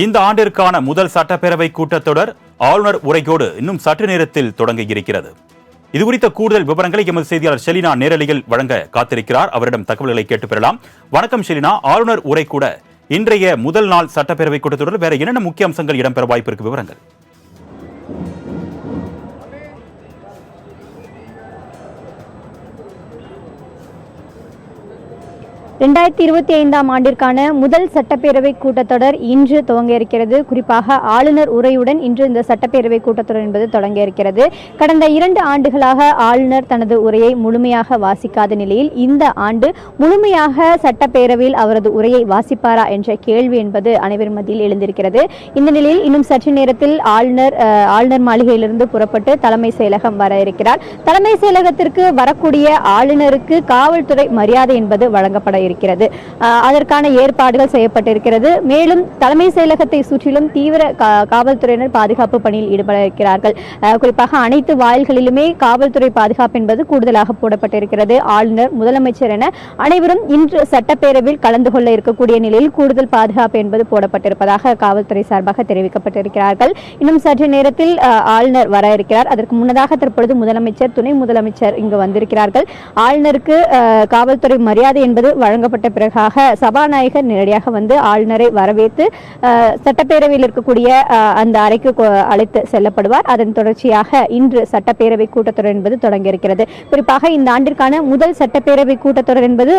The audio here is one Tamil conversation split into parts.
இந்த ஆண்டிற்கான முதல் சட்டப்பேரவை கூட்டத்தொடர் ஆளுநர் உரையோடு இன்னும் சற்று நேரத்தில் தொடங்க இருக்கிறது. இதுகுறித்த கூடுதல் விவரங்களை எமது செய்தியாளர் ஷெலினா நேரலையில் வழங்க காத்திருக்கிறார். அவரிடம் தகவல்களை கேட்டு பெறலாம். வணக்கம் ஷெலினா, ஆளுநர் உரை கூட இன்றைய முதல் நாள் சட்டப்பேரவை கூட்டத்தொடர் வேற என்னென்ன முக்கிய அம்சங்கள் இடம்பெற வாய்ப்பு இருக்கு? விவரங்கள். 2025ஆம் ஆண்டிற்கான முதல் சட்டப்பேரவை கூட்டத்தொடர் இன்று துவங்க இருக்கிறது. குறிப்பாக ஆளுநர் உரையுடன் இன்று இந்த சட்டப்பேரவை கூட்டத்தொடர் என்பது தொடங்க இருக்கிறது. கடந்த 2 ஆண்டுகளாக ஆளுநர் தனது உரையை முழுமையாக வாசிக்காத நிலையில் இந்த ஆண்டு முழுமையாக சட்டப்பேரவையில் அவரது உரையை வாசிப்பாரா என்ற கேள்வி என்பது அனைவரும் மத்தியில் எழுந்திருக்கிறது. இந்த நிலையில் இன்னும் சற்று நேரத்தில் ஆளுநர் மாளிகையிலிருந்து புறப்பட்டு தலைமை செயலகம் வர இருக்கிறார். தலைமை செயலகத்திற்கு வரக்கூடிய ஆளுநருக்கு காவல்துறை மரியாதை என்பது வழங்கப்பட இருக்கிறது. அதற்கான ஏற்பாடுகள் செய்யப்பட்டிருக்கிறது. மேலும் தலைமை செயலகத்தை சுற்றிலும் தீவிர காவல்துறையினர் பாதுகாப்பு பணியில் ஈடுபட இருக்கிறார்கள். குறிப்பாக அனைத்து வாயில்களிலுமே காவல்துறை பாதுகாப்பு என்பது கூடுதலாக போடப்பட்டிருக்கிறது. ஆளுநர், முதலமைச்சர் என அனைவரும் இன்று சட்டப்பேரவையில் கலந்து கொள்ள இருக்கக்கூடிய நிலையில் கூடுதல் பாதுகாப்பு என்பது போடப்பட்டிருப்பதாக காவல்துறை சார்பாக தெரிவிக்கப்பட்டிருக்கிறார்கள். இன்னும் சற்று நேரத்தில் ஆளுநர் வர இருக்கிறார். அதற்கு முன்னதாக தற்பொழுது முதலமைச்சர், துணை முதலமைச்சர் இங்கு வந்திருக்கிறார்கள். ஆளுநருக்கு காவல்துறை மரியாதை என்பது வழங்கப்பட்ட பிறகாக சபாநாயகர் நேரடியாக வந்து ஆளுநரை வரவேற்று சட்டப்பேரவையில் இருக்கக்கூடிய அந்த அறைக்கு அழைத்து செல்லப்படுவார். அதன் தொடர்ச்சியாக இன்று சட்டப்பேரவை கூட்டத்தொடர் என்பது தொடங்க இருக்கிறது. குறிப்பாக இந்த ஆண்டிற்கான முதல் சட்டப்பேரவை கூட்டத்தொடர் என்பது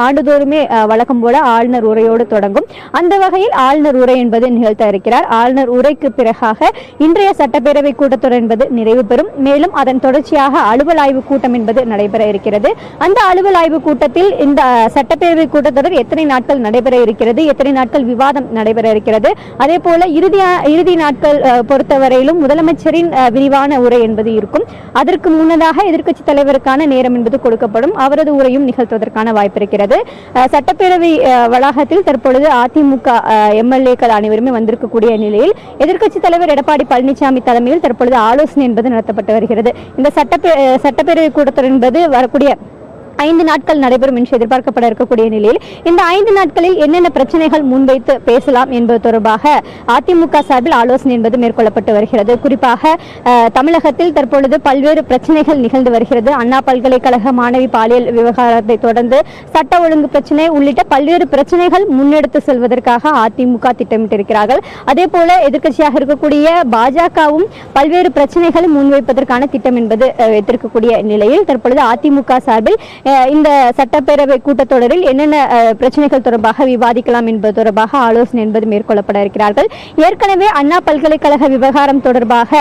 ஆண்டுதோறுமே வழக்கம் போல ஆளுநர் உரையோடு தொடங்கும். அந்த வகையில் ஆளுநர் உரை என்பது நிகழ்த்த இருக்கிறார். ஆளுநர் உரைக்கு பிறகாக இன்றைய சட்டப்பேரவை கூட்டத்தொடர் என்பது நிறைவு பெறும். மேலும் அதன் தொடர்ச்சியாக அலுவல் ஆய்வு கூட்டம் என்பது நடைபெற இருக்கிறது. அந்த அலுவல் ஆய்வு கூட்டத்தில் இந்த சட்டப்பேரவை கூட்டத்தொடர் எத்தனை நாட்கள் நடைபெற இருக்கிறது, எத்தனை நாட்கள் விவாதம் நடைபெற இருக்கிறது, அதே போல இறுதி நாட்கள் பொறுத்தவரையிலும் முதலமைச்சரின் விரிவான உரை என்பது இருக்கும். அதற்கு முன்னதாக எதிர்க்கட்சி தலைவருக்கான நேரம் என்பது கொடுக்கப்படும். அவரது உரையும் நிகழ்த்துவதற்கான வாய்ப்பு இருக்கிறது. சட்டப்பேரவை வளாகத்தில் தற்பொழுது அதிமுக எம்எல்ஏக்கள் அனைவருமே வந்திருக்கக்கூடிய நிலையில் எதிர்க்கட்சி தலைவர் எடப்பாடி பழனிசாமி தலைமையில் தற்பொழுது ஆலோசனை என்பது நடத்தப்பட்டு வருகிறது. இந்த சட்டப்பேரவை கூட்டத்தொடர் என்பது வரக்கூடிய 5 நாட்கள் நடைபெறும் என்று எதிர்பார்க்கப்பட இருக்கக்கூடிய நிலையில் இந்த 5 நாட்களில் என்னென்ன பிரச்சனைகள் முன்வைத்து பேசலாம் என்பது தொடர்பாக அதிமுக சார்பில் ஆலோசனை என்பது மேற்கொள்ளப்பட்டு வருகிறது. குறிப்பாக தமிழகத்தில் தற்பொழுது பல்வேறு பிரச்சனைகள் நிகழ்ந்து வருகிறது. அண்ணா பல்கலைக்கழக மாணவி பாலியல் விவகாரத்தை தொடர்ந்து சட்ட ஒழுங்கு பிரச்சனை உள்ளிட்ட பல்வேறு பிரச்சனைகள் முன்னெடுத்து செல்வதற்காக அதிமுக திட்டமிட்டிருக்கிறார்கள். அதே போல எதிர்க்கட்சியாக இருக்கக்கூடிய பாஜகவும் பல்வேறு பிரச்சனைகளை முன்வைப்பதற்கான திட்டம் என்பது வைத்திருக்கக்கூடிய நிலையில் தற்பொழுது அதிமுக சார்பில் இந்த சட்டப்பேரவை கூட்டத்தொடரில் என்னென்ன பிரச்சனைகள் தொடர்பாக விவாதிக்கலாம் என்பது தொடர்பாக ஆலோசனை என்பது மேற்கொள்ளப்பட இருக்கிறார்கள். ஏற்கனவே அண்ணா பல்கலைக்கழக விவகாரம் தொடர்பாக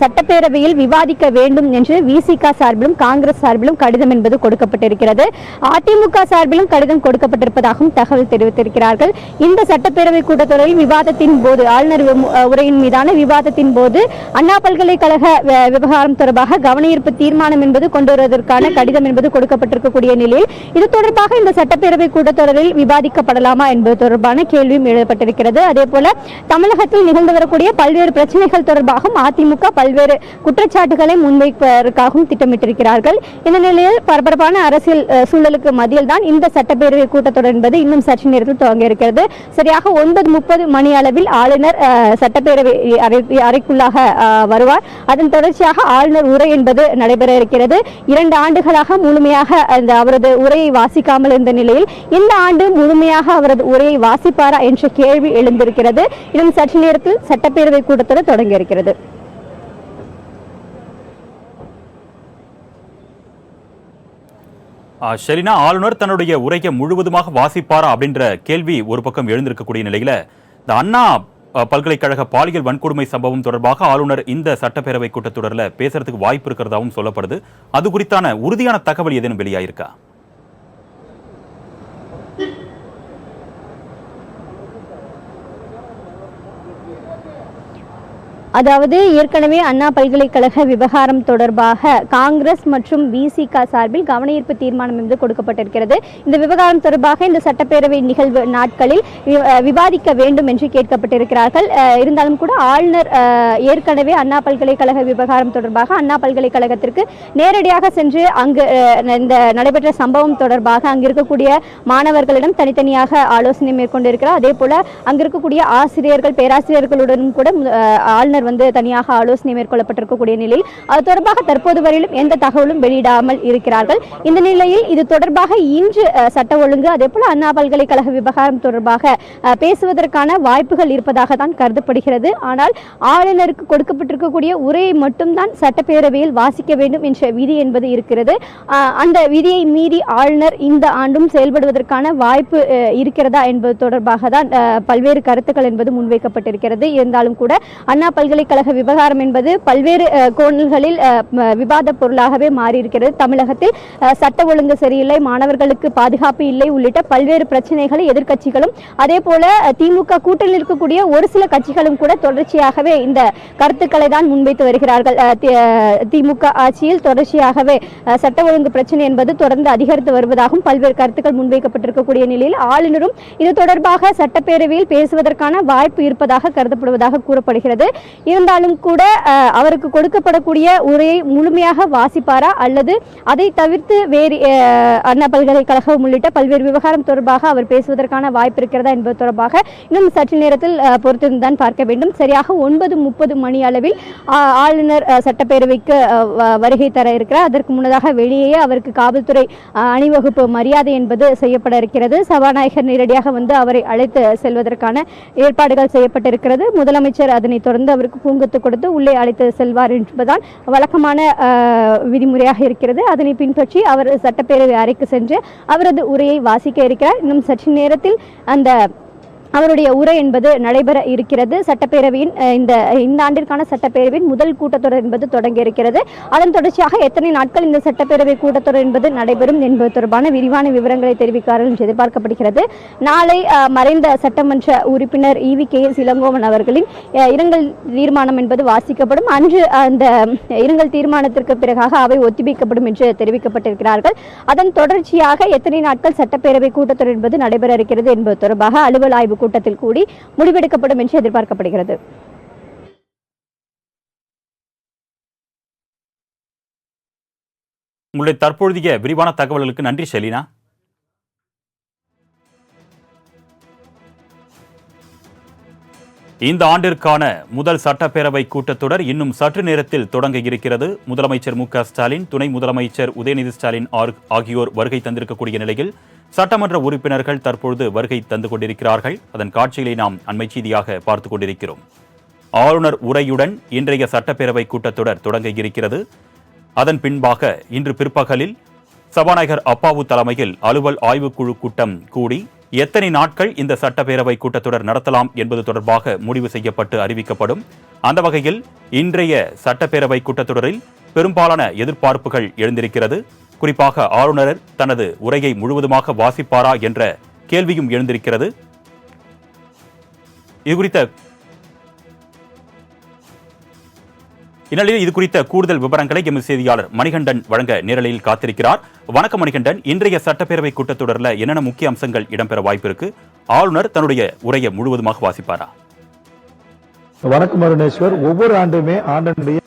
சட்டப்பேரவையில் விவாதிக்க வேண்டும் என்று விசிக சார்பிலும் காங்கிரஸ் சார்பிலும் கடிதம் என்பது கொடுக்கப்பட்டிருக்கிறது. அதிமுக சார்பிலும் கடிதம் கொடுக்கப்பட்டிருப்பதாகவும் தகவல் தெரிவித்திருக்கிறார்கள். இந்த சட்டப்பேரவை கூட்டத்தொடரில் விவாதத்தின் போது ஆளுநர் உரையின் மீதான விவாதத்தின் போது அண்ணா பல்கலைக்கழக விவகாரம் தொடர்பாக கவனஈர்ப்பு தீர்மானம் என்பது கொண்டு வருவதற்கான கடிதம் என்பது கொடுக்கப்பட்டிருக்கக்கூடிய நிலையில் இது தொடர்பாக இந்த சட்டப்பேரவை கூட்டத்தொடரில் விவாதிக்கப்படலாமா என்பது தொடர்பான கேள்வியும் எழுப்பப்பட்டிருக்கிறது. அதே போல தமிழகத்தில் நிகழ்ந்து வரக்கூடிய பல்வேறு பிரச்சனைகள் தொடர்பாகவும் அதிமுக பல்வேறு குற்றச்சாட்டுகளை முன்வைப்பதற்காகவும் திட்டமிட்டிருக்கிறார்கள். இந்த நிலையில் பரபரப்பான அரசியல் சூழலுக்கு மத்தியில் தான் இந்த சட்டப்பேரவை கூட்டத்தொடர் என்பது இன்னும் சற்று நேரத்தில் துவங்க இருக்கிறது. சரியாக 9:30 மணி அளவில் ஆளுநர் சட்டப்பேரவை அறைக்குள்ளாக வருவார். அதன் தொடர்ச்சியாக ஆளுநர் உரை என்பது நடைபெற இருக்கிறது. 2 ஆண்டுகளாக முழுமையாக அவரது உரையை வாசிக்காமல் இருந்த நிலையில் இந்த ஆண்டு முழுமையாக அவரது உரையை வாசிப்பாரா என்ற கேள்வி எழுந்திருக்கிறது. இன்னும் சற்று நேரத்தில் சட்டப்பேரவை கூட்டத்தொடர் தொடங்க இருக்கிறது. ஷெலினா, ஆளுநர் தன்னுடைய உரையை முழுவதுமாக வாசிப்பாரா அப்படின்ற கேள்வி ஒரு பக்கம் எழுந்திருக்கக்கூடிய நிலையில இந்த அண்ணா பல்கலைக்கழக பாலியல் வன்கொடுமை சம்பவம் தொடர்பாக ஆளுநர் இந்த சட்டப்பேரவை கூட்டத்தொடரில் பேசுறதுக்கு வாய்ப்பு இருக்கிறதாவும் சொல்லப்படுது. அது குறித்தான உறுதியான தகவல் ஏதேனும் வெளியாயிருக்கா? அதாவது ஏற்கனவே அண்ணா பல்கலைக்கழக விவகாரம் தொடர்பாக காங்கிரஸ் மற்றும் விசிக சார்பில் கவனஈர்ப்பு தீர்மானம் என்பது கொடுக்கப்பட்டிருக்கிறது. இந்த விவகாரம் தொடர்பாக இந்த சட்டப்பேரவை நிகழ்வு நாட்களில் விவாதிக்க வேண்டும் என்று கேட்கப்பட்டிருக்கிறார்கள். இருந்தாலும் கூட ஆளுநர் ஏற்கனவே அண்ணா பல்கலைக்கழக விவகாரம் தொடர்பாக அண்ணா பல்கலைக்கழகத்திற்கு நேரடியாக சென்று அங்கு இந்த நடைபெற்ற சம்பவம் தொடர்பாக அங்கு இருக்கக்கூடிய மாணவர்களிடம் தனித்தனியாக ஆலோசனை மேற்கொண்டிருக்கிறார். அதே போல அங்கு இருக்கக்கூடிய ஆசிரியர்கள் பேராசிரியர்களுடனும் கூட ஆளுநர் தனியாக ஆலோசனை மேற்கொள்ளப்பட்டிருக்கக்கூடிய நிலையில் அது தொடர்பாக தற்போது வரையிலும் எந்த தகவலும் வெளியிடாமல் இருக்கிறார்கள். இந்த நிலையில் இது தொடர்பாக இன்று சட்ட ஒழுங்கு அதே போல அண்ணா பல்கலைக்கழக விவகாரம் தொடர்பாக பேசுவதற்கான வாய்ப்புகள் இருப்பதாக தான் கருதப்படுகிறது. ஆனால் ஆளுநருக்கு கொடுக்கப்பட்டிருக்கக்கூடிய உரையை மட்டும்தான் சட்டப்பேரவையில் வாசிக்க வேண்டும் என்ற விதி என்பது இருக்கிறது. அந்த விதியை மீறி ஆளுநர் இந்த ஆண்டும் செயல்படுவதற்கான வாய்ப்பு இருக்கிறதா என்பது தொடர்பாக தான் பல்வேறு கருத்துக்கள் என்பது முன்வைக்கப்பட்டிருக்கிறது. இருந்தாலும் கூட அண்ணா பல்கலைக்கழக விவகாரம் என்பது பல்வேறு கோணல்களில் விவாத பொருளாகவே மாறியிருக்கிறது. தமிழகத்தில் சட்ட ஒழுங்கு சரியில்லை, மாணவர்களுக்கு பாதுகாப்பு இல்லை உள்ளிட்ட பல்வேறு பிரச்சனைகளை எதிர்க்கட்சிகளும் அதே போல திமுக கூட்டணியில் இருக்கக்கூடிய ஒரு சில கட்சிகளும் கூட தொடர்ச்சியாகவே இந்த கருத்துக்களை தான் முன்வைத்து வருகிறார்கள். திமுக ஆட்சியில் தொடர்ச்சியாகவே சட்ட ஒழுங்கு பிரச்சனை என்பது தொடர்ந்து அதிகரித்து வருவதாகவும் பல்வேறு கருத்துக்கள் முன்வைக்கப்பட்டிருக்கக்கூடிய நிலையில் ஆளுநரும் இது தொடர்பாக சட்டப்பேரவையில் பேசுவதற்கான வாய்ப்பு இருப்பதாக கருதப்படுவதாக கூறப்படுகிறது. இருந்தாலும் கூட அவருக்கு கொடுக்கப்படக்கூடிய உரையை முழுமையாக வாசிப்பாரா அல்லது அதை தவிர்த்து வேறு அண்ணா பல்கலைக்கழகம் உள்ளிட்ட பல்வேறு விவகாரம் தொடர்பாக அவர் பேசுவதற்கான வாய்ப்பு இருக்கிறதா என்பது தொடர்பாக இன்னும் சற்று நேரத்தில் பொறுத்திருந்துதான் பார்க்க வேண்டும். சரியாக 9:30 மணி அளவில் ஆளுநர் சட்டப்பேரவைக்கு வருகை தர இருக்கிறார். அதற்கு முன்னதாக வெளியே அவருக்கு காவல்துறை அணிவகுப்பு மரியாதை என்பது செய்யப்பட இருக்கிறது. சபாநாயகர் நேரடியாக அவரை அழைத்து செல்வதற்கான ஏற்பாடுகள் செய்யப்பட்டிருக்கிறது. முதலமைச்சர் அதனை தொடர்ந்து அவருக்கு பூங்கொத்து கொடுத்து உள்ளே அழைத்து செல்வார் என்பதுதான் வழக்கமான விதிமுறையாக இருக்கிறது. அதனை பின்பற்றி அவர் சட்டப்பேரவை அறைக்கு சென்று அவரது உரையை வாசிக்க இருக்கிறார். இன்னும் சற்று நேரத்தில் அந்த அவருடைய உரை என்பது நடைபெற இருக்கிறது. சட்டப்பேரவையின் இந்த ஆண்டிற்கான சட்டப்பேரவையின் முதல் கூட்டத்தொடர் என்பது தொடங்கி இருக்கிறது. அதன் தொடர்ச்சியாக எத்தனை நாட்கள் இந்த சட்டப்பேரவை கூட்டத்தொடர் என்பது நடைபெறும் என்பது தொடர்பான விரிவான விவரங்களை தெரிவிக்கிறார்கள் என்று எதிர்பார்க்கப்படுகிறது. நாளை மறைந்த சட்டமன்ற உறுப்பினர் EVKS இளங்கோவன் அவர்களின் இரங்கல் தீர்மானம் என்பது வாசிக்கப்படும். அன்று அந்த இரங்கல் தீர்மானத்திற்கு பிறகாக அவை ஒத்திவைக்கப்படும் என்று தெரிவிக்கப்பட்டிருக்கிறார்கள். அதன் தொடர்ச்சியாக எத்தனை நாட்கள் சட்டப்பேரவை கூட்டத்தொடர் என்பது நடைபெற இருக்கிறது என்பது தொடர்பாக அலுவல் ஆய்வு கூட்டத்தில் கூடி முடிவெடுக்கப்படும் என்று எதிர்பார்க்கப்படுகிறது. உங்களுடைய தற்போதைய விரிவான தகவல்களுக்கு நன்றி ஷெலினா. இந்த ஆண்டிற்கான முதல் சட்டப்பேரவை கூட்டத்தொடர் இன்னும் சற்று நேரத்தில் தொடங்க இருக்கிறது. முதலமைச்சர் மு.க. ஸ்டாலின், துணை முதலமைச்சர் உதயநிதி ஸ்டாலின் ஆகியோர் வருகை தந்திருக்கக்கூடிய நிலையில் சட்டமன்ற உறுப்பினர்கள் தற்பொழுது வருகை தந்து கொண்டிருக்கிறார்கள். அதன் காட்சிகளை நாம் அண்மை செய்தியாக பார்த்துக் கொண்டிருக்கிறோம். ஆளுநர் உரையுடன் இன்றைய சட்டப்பேரவை கூட்டத்தொடர் தொடங்க இருக்கிறது. அதன் பின்பாக இன்று பிற்பகலில் சபாநாயகர் அப்பாவு தலைமையில் அலுவல் ஆய்வுக்குழு கூட்டம் கூடி எத்தனை நாட்கள் இந்த சட்டப்பேரவை கூட்டத்தொடர் நடத்தலாம் என்பது தொடர்பாக முடிவு செய்யப்பட்டு அறிவிக்கப்படும். அந்த வகையில் இன்றைய சட்டப்பேரவை கூட்டத்தொடரில் பெரும்பாலான எதிர்பார்ப்புகள் எழுந்திருக்கிறது. குறிப்பாக ஆளுநர் தனது உரையை முழுவதுமாக வாசிப்பாரா என்ற கேள்வியும் எழுந்திருக்கிறது. இந்நிலையில் இது குறித்த கூடுதல் விவரங்களை எமது செய்தியாளர் மணிகண்டன் வழங்க நேரலையில் காத்திருக்கிறார். வணக்கம் மணிகண்டன், இன்றைய சட்டப்பேரவை கூட்டத்தொடரில் என்னென்ன முக்கிய அம்சங்கள் இடம்பெற வாய்ப்பு இருக்கு? ஆளுநர் தன்னுடைய உரையை முழுவதுமாக வாசிப்பாரா? வணக்கம் அருணேஸ்வர். ஒவ்வொரு ஆண்டுமே ஆண்டனுடைய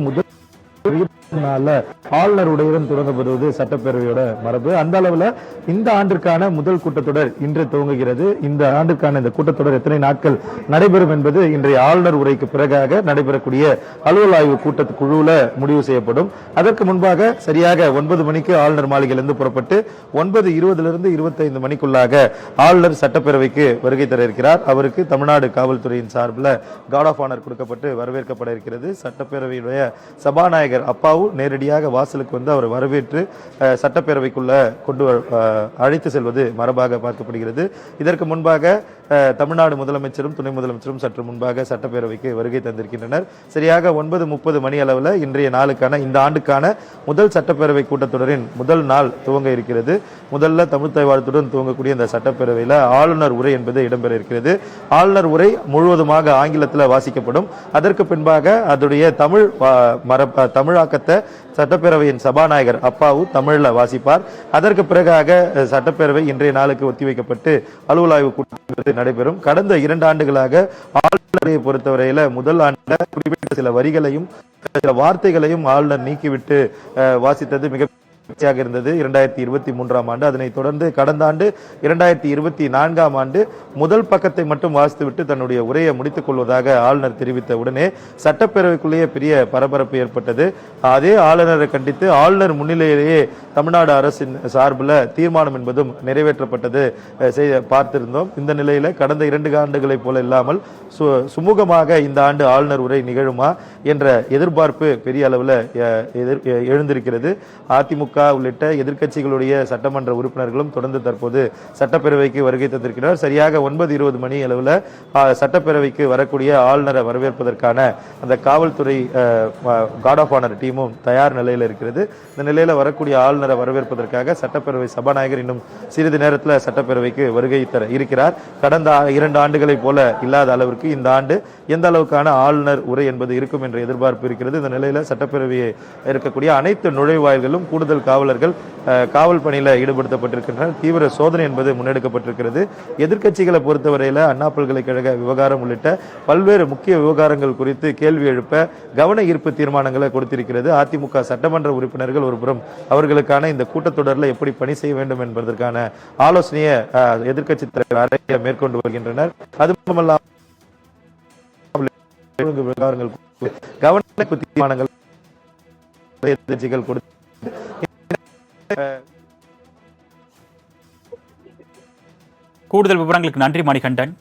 முதல் ஆளுநர் உரையுடன் தொடங்கப்படுவது சட்டப்பேரவையோட மரபு. அந்த அளவுல இந்த ஆண்டிற்கான முதல் கூட்டத்தொடர் இன்று துவங்குகிறது. இந்த ஆண்டிற்கான இந்த கூட்டத்தொடர் எத்தனை நாட்கள் நடைபெறும் என்பது இன்றைய ஆளுநர் உரைக்கு பிறகாக நடைபெறக்கூடிய அலுவல் ஆய்வு கூட்டத்து குழுவில் முடிவு செய்யப்படும். அதற்கு முன்பாக சரியாக 9 மணிக்கு ஆளுநர் மாளிகையிலிருந்து புறப்பட்டு 9:20 25 மணிக்குள்ளாக ஆளுநர் சட்டப்பேரவைக்கு வருகை தர இருக்கிறார். அவருக்கு தமிழ்நாடு காவல்துறையின் சார்பில் கார்ட் ஆஃப் ஆனர் கொடுக்கப்பட்டு வரவேற்கப்பட இருக்கிறது. சட்டப்பேரவையுடைய சபாநாயகர் அப்பாவு நேரடியாக வாசலுக்கு வந்து அவர் வரவேற்று சட்டப்பேரவைக்குள்ள கொண்டு அழைத்து செல்வது மரபாக பார்க்கப்படுகிறது. இதற்கு முன்பாக தமிழ்நாடு முதலமைச்சரும் துணை முதலமைச்சரும் சற்று முன்பாக சட்டப்பேரவைக்கு வருகை தந்திருக்கின்றனர். சரியாக 9:30 மணி அளவில் இன்றைய நாளுக்கான இந்த ஆண்டுக்கான முதல் சட்டப்பேரவை கூட்டத்தொடரின் முதல் நாள் துவங்க இருக்கிறது. முதல்ல தமிழ்த்தாய் வாழ்த்துடன் துவங்கக்கூடிய இந்த சட்டப்பேரவையில் ஆளுநர் உரை என்பது இடம்பெற இருக்கிறது. ஆளுநர் உரை முழுவதுமாக ஆங்கிலத்தில் வாசிக்கப்படும். அதற்கு பின்பாக அதனுடைய தமிழாக்கத்தை சட்டப்பேரவையின் சபாநாயகர் அப்பாவு தமிழ்ல வாசிப்பார். அதற்கு பிறகாக சட்டப்பேரவை இன்றைய நாளுக்கு ஒத்திவைக்கப்பட்டு அலுவலாய்வு கூட்டம் நடைபெறும். கடந்த 2 ஆண்டுகளாக ஆளுநரை பொறுத்தவரையில முதல் ஆண்டு குறிப்பிட்ட சில வரிகளையும் சில வார்த்தைகளையும் ஆளுநர் நீக்கிவிட்டு வாசித்தது மிக இருந்தது 2023ஆம் ஆண்டு. அதனைத் தொடர்ந்து கடந்த ஆண்டு 2024ஆம் ஆண்டு முதல் பக்கத்தை மட்டும் வாசித்துவிட்டு தன்னுடைய உரையை முடித்துக் கொள்வதாக ஆளுநர் தெரிவித்த உடனே சட்டப்பேரவைக்குள்ளேயே பெரிய பரபரப்பு ஏற்பட்டது. அதே ஆளுநரை கண்டித்து ஆளுநர் முன்னிலையிலேயே தமிழ்நாடு அரசின் சார்பில் தீர்மானம் என்பதும் நிறைவேற்றப்பட்டது பார்த்திருந்தோம். இந்த நிலையில கடந்த 2 ஆண்டுகளைப் போல இல்லாமல் சுமூகமாக இந்த ஆண்டு ஆளுநர் உரை நிகழுமா என்ற எதிர்பார்ப்பு பெரிய அளவில் எழுந்திருக்கிறது. அதிமுக உள்ளிட்ட எதிர்க்கட்சிகளுடைய சட்டமன்ற உறுப்பினர்களும் தொடர்ந்து தற்போது சட்டப்பேரவைக்கு வருகை தந்திருக்கிறார். சரியாக 9:20 மணி அளவில் சட்டப்பேரவைக்கு வரக்கூடிய ஆளுநரை வரவேற்பதற்கான அந்த காவல்துறை கார்ட் ஆஃப் ஆனர் டீமும் தயார் நிலையில் இருக்கிறது. இந்த நிலையில வரக்கூடிய ஆளுநரை வரவேற்பதற்காக சட்டப்பேரவை சபாநாயகர் இன்னும் சிறிது நேரத்தில் சட்டப்பேரவைக்கு வருகை தர இருக்கிறார். கடந்த 2 ஆண்டுகளைப் போல இல்லாத அளவிற்கு இந்த ஆண்டு எந்த அளவுக்கான ஆளுநர் உரை என்பது இருக்கும் என்ற எதிர்பார்ப்பு இருக்கிறது. இந்த நிலையில சட்டப்பேரவையை இருக்கக்கூடிய அனைத்து நுழைவாயில்களும் கூடுதல் காவலர்கள் காவல் பணியில் ஈடுபடுத்தப்பட்டிருக்கின்றனர். தீவிர சோதனை என்பது முன்னெடுக்கப்பட்டிருக்கிறது. எதிர்க்கட்சிகளை பொறுத்தவரையில அண்ணா பல்கலைக்கழக விவகாரம் உள்ளிட்ட பல்வேறு முக்கிய விவகாரங்கள் குறித்து கேள்வி எழுப்ப கவன ஈர்ப்பு தீர்மானங்களை கொடுத்திருக்கிறது. அதிமுக சட்டமன்ற உறுப்பினர்கள் ஒருபுறம் அவர்களுக்கான இந்த கூட்டத்தொடரில் எப்படி பணி செய்ய வேண்டும் என்பதற்கான ஆலோசனையை எதிர்க்கட்சி தலைவர் அறைய மேற்கொண்டு வருகின்றனர். அது மட்டுமல்லாமல் விவகாரங்கள் கவன ஈர்ப்பு தீர்மானங்கள் எதிர்க்கட்சிகள் கொடுத்து கூடுதல் விவரங்களுக்கு நன்றி மணிகண்டன்.